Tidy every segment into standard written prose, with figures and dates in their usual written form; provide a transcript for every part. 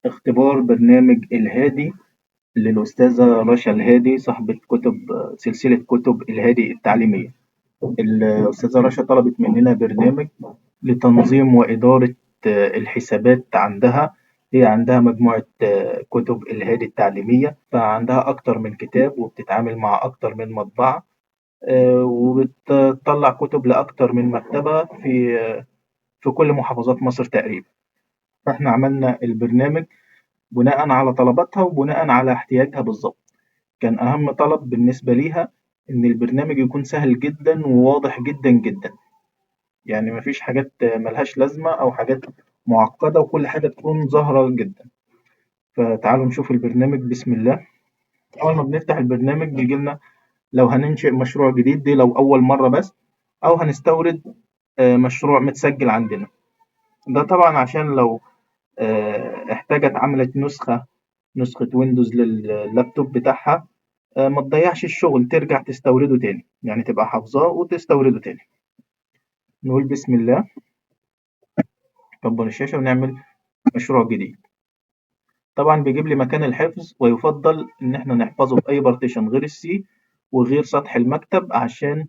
اختبار برنامج الهادي للأستاذة رشا الهادي صاحبة كتب سلسلة كتب الهادي التعليمية. الأستاذة رشا طلبت مننا برنامج لتنظيم وإدارة الحسابات عندها. هي عندها مجموعة كتب الهادي التعليمية، فعندها أكتر من كتاب وبتتعامل مع أكتر من مطبعة، وبتطلع كتب لأكتر من مكتبة في كل محافظات مصر تقريبا. فإحنا عملنا البرنامج بناء على طلباتها وبناء على احتياجها بالظبط. كان أهم طلب بالنسبة ليها إن البرنامج يكون سهل جدا وواضح جدا جدا، يعني مفيش حاجات ملهاش لازمة أو حاجات معقدة، وكل حاجة تكون ظاهرة جدا. فتعالوا نشوف البرنامج بسم الله. أول ما بنفتح البرنامج بيجي لنا لو هننشئ مشروع جديد، دي لو أول مرة بس، أو هنستورد مشروع متسجل عندنا. ده طبعا عشان لو احتاجت عملت نسخة ويندوز لللابتوب بتاعها، ما تضيعش الشغل، ترجع تستورده تاني، يعني تبقى حافظاه وتستورده تاني. نقول بسم الله، نكبر الشاشة ونعمل مشروع جديد. طبعا بيجيب لي مكان الحفظ، ويفضل إن احنا نحفظه في أي بارتيشن غير السي وغير سطح المكتب، عشان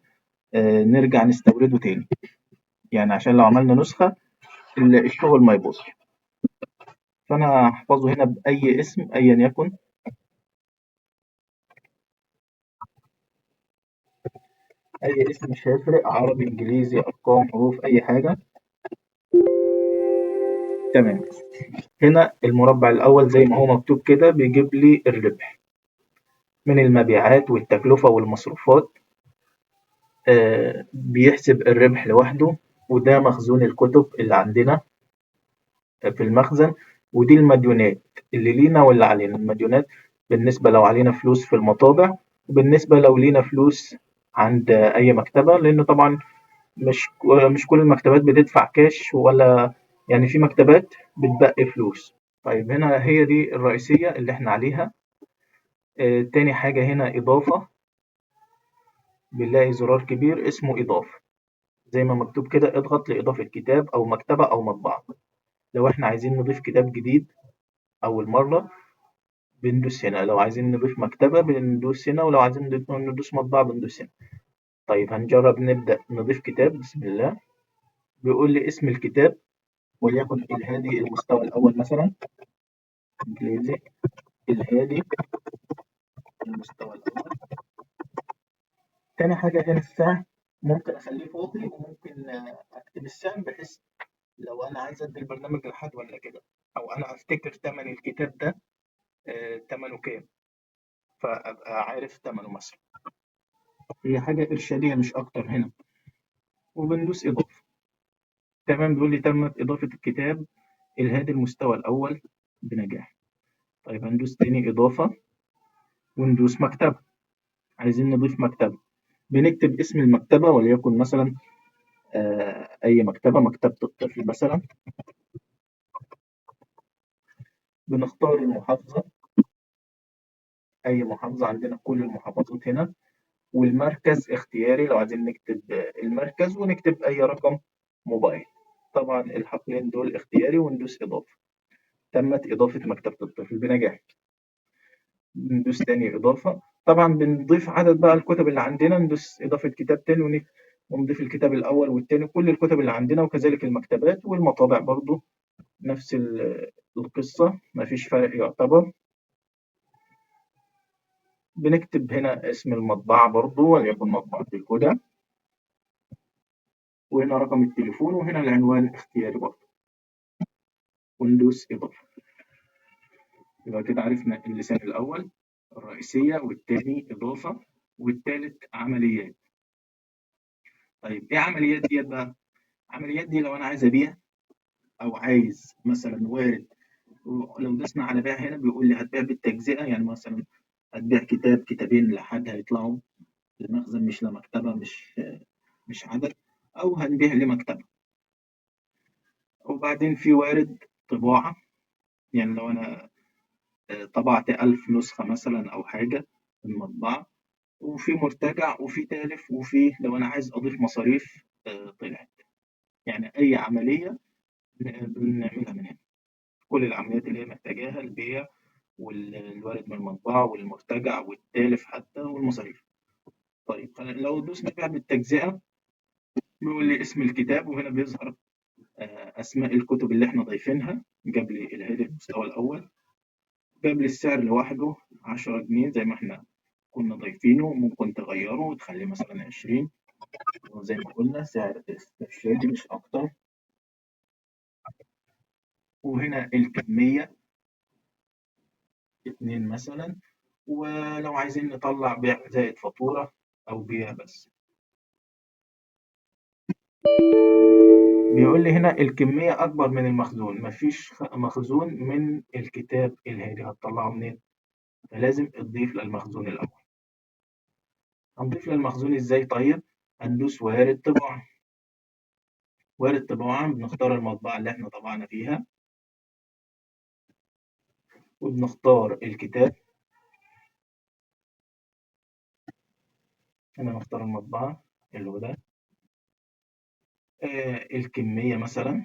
نرجع نستورده تاني، يعني عشان لو عملنا نسخة الشغل ما يبوظ. فأنا هحفظه هنا بأي اسم أيا يكن، أي اسم مش هيفرق، عربي إنجليزي أرقام حروف أي حاجة. تمام. هنا المربع الأول زي ما هو مكتوب كده بيجيب لي الربح من المبيعات والتكلفة والمصروفات. بيحسب الربح لوحده، وده مخزون الكتب اللي عندنا في المخزن. ودي المديونات اللي لينا واللي علينا. المديونات بالنسبة لو علينا فلوس في المطابع، وبالنسبة لو لينا فلوس عند أي مكتبة، لأن طبعا مش كل المكتبات بتدفع كاش، ولا يعني في مكتبات بتبقي فلوس. طيب هنا هي دي الرئيسية اللي احنا عليها. تاني حاجة هنا إضافة، بنلاقي زرار كبير اسمه إضافة، زي ما مكتوب كده اضغط لإضافة كتاب أو مكتبة أو مطبعة. لو احنا عايزين نضيف كتاب جديد أول مرة بندوس هنا، لو عايزين نضيف مكتبة بندوس هنا، ولو عايزين ندوس مطبعة بندوس هنا. طيب هنجرب نبدأ نضيف كتاب بسم الله. بيقول لي اسم الكتاب وليكن الهادي المستوى الأول مثلا، إنجليزي الهادي المستوى الأول. تاني حاجة هنا السهم، ممكن أخليه فاضي وممكن أكتب السهم، بحيث لو أنا عايز أدي البرنامج لحد ولا كده، أو أنا أفتكر تمن الكتاب ده تمنه كام، فأبقى عارف تمنه مثلا. هي حاجة إرشادية مش أكتر هنا. وبندوس إضافة. تمام، بيقول لي تمت إضافة الكتاب الهادي المستوى الأول بنجاح. طيب هندوس تاني إضافة وندوس مكتبة. عايزين نضيف مكتبة، بنكتب اسم المكتبة وليكن مثلا أي مكتبة، مكتبة الطفل مثلا. بنختار المحافظة، أي محافظة، عندنا كل المحافظات هنا. والمركز اختياري لو عايزين نكتب المركز، ونكتب أي رقم موبايل. طبعا الحقلين دول اختياري، وندوس إضافة. تمت إضافة مكتبة الطفل بنجاح. ندوس تاني إضافة. طبعا بنضيف عدد بقى الكتب اللي عندنا، ندوس إضافة كتاب تاني ونضيف الكتاب الأول والتاني، كل الكتب اللي عندنا، وكذلك المكتبات والمطابع برضو نفس القصة، مفيش فرق يعتبر. بنكتب هنا اسم المطبعة برضو وليكن مطبعة الهدى، وهنا رقم التليفون، وهنا العنوان اختياري برضو، وندوس إضافة. يبقى كده عرفنا اللسان الأول الرئيسية، والتاني إضافة، والتالت عمليات. طيب إيه عمليات ديت بقى؟ عمليات دي لو أنا عايز أبيع، أو عايز مثلا وارد، لو دوسنا على بيع هنا بيقول لي هتبيع بالتجزئة، يعني مثلا هتبيع كتاب كتابين لحد هيطلعوا المخزن، مش لمكتبة، مش عدد، أو هنبيع لمكتبة. وبعدين في وارد طباعة، يعني لو أنا طبعت 1000 نسخة مثلا أو حاجة من المطبعة. وفي مرتجع وفي تالف، وفي لو أنا عايز أضيف مصاريف طلعت، يعني أي عملية بنعملها من هنا. كل العمليات اللي هي محتاجاها، البيع والوارد من المطبعة والمرتجع والتالف حتى والمصاريف. طيب لو دوسنا بقى بالتجزئة، بيقول لي اسم الكتاب، وهنا بيظهر أسماء الكتب اللي إحنا ضايفينها. جاب لي الهادي المستوى الأول، جاب لي السعر لوحده 10 جنيه زي ما إحنا كنا ضايفينه. ممكن تغيره وتخليه مثلا 20، وزي ما قلنا سعر استرشادي مش أكتر. وهنا الكمية 2 مثلا، ولو عايزين نطلع بيع زائد فاتورة أو بيع بس، بيقول لي هنا الكمية أكبر من المخزون. مفيش مخزون من الكتاب الهادي، هتطلعه منين؟ فلازم تضيف للمخزون الأول. هنضيف للمخزون إزاي طيب؟ هندوس وارد طباعة. وارد طباعة بنختار المطبعة اللي احنا طبعنا فيها، وبنختار الكتاب. هنا نختار المطبعة اللي هو ده. الكمية مثلا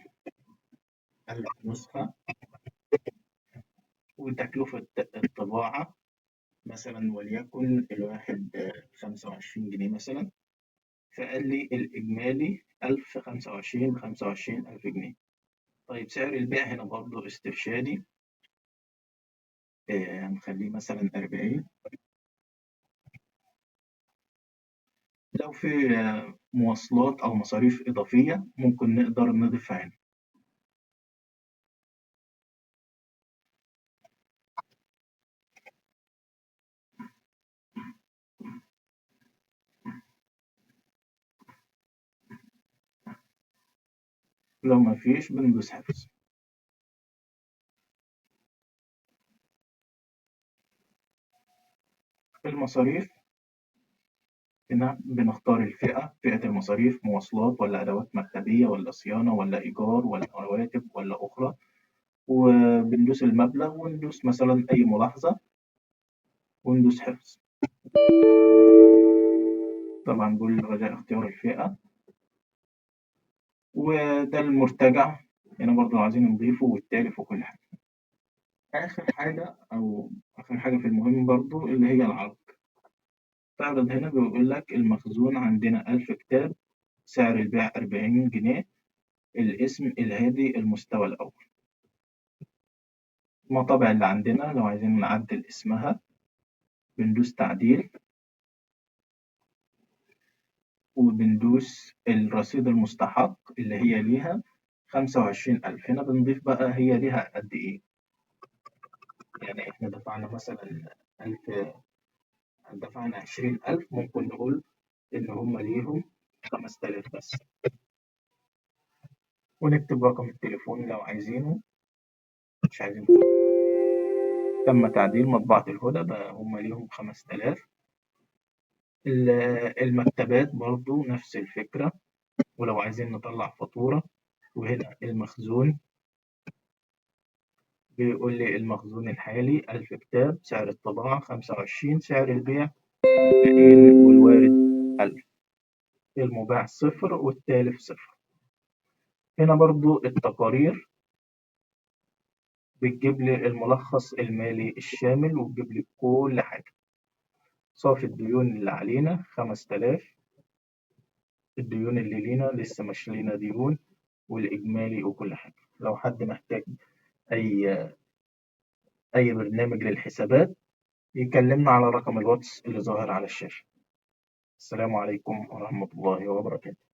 1000 نسخة، وتكلفة الطباعة مثلا وليكن الواحد 25 جنيه مثلا. فقال لي الإجمالي 1000 25 25,000 جنيه. طيب سعر البيع هنا برضه استرشادي، هنخليه مثلا 40. لو في مواصلات أو مصاريف إضافية ممكن نقدر نضيفها هنا. لو ما فيش بندوس حفظ. المصاريف هنا بنختار الفئة، فئة المصاريف مواصلات ولا أدوات مكتبية ولا صيانة ولا إيجار ولا رواتب ولا أخرى، وبندوس المبلغ وندوس مثلا أي ملاحظة وندوس حفظ. طبعا بقول رجاء اختيار الفئة، وده المرتجع هنا برضه لو عايزين نضيفه والتالف وكل حاجة. آخر حاجة في المهم برضه اللي هي العرض. تعرض هنا بيقول لك المخزون عندنا 1000 كتاب، سعر البيع 40 جنيه، الاسم الهادي المستوى الأول. المطابع اللي عندنا لو عايزين نعدل اسمها بندوس تعديل، وبندوس الرصيد المستحق اللي هي ليها 25,000. هنا بنضيف بقى هي ليها قد إيه. يعني إحنا دفعنا مثلا 1000، دفعنا 20,000، ممكن نقول إن هم ليهم 5000 بس، ونكتب رقم التليفون لو عايزينه. مش عايزين. تم تعديل مطبعة الهدى بقى هم ليهم 5000. المكتبات برضو نفس الفكرة، ولو عايزين نطلع فاتورة. وهنا المخزون بيقول لي المخزون الحالي 1000 كتاب، سعر الطباعة 25، سعر البيع 40، والوارد 1000، المباع صفر والتالف صفر. هنا برضو التقارير بتجيب لي الملخص المالي الشامل، وتجيب لي كل حاجة. صافي الديون اللي علينا 5000، الديون اللي لينا لسه مش لينا ديون، والإجمالي وكل حاجة. لو حد محتاج أي أي برنامج للحسابات يكلمنا على رقم الواتس اللي ظاهر على الشاشة. السلام عليكم ورحمة الله وبركاته.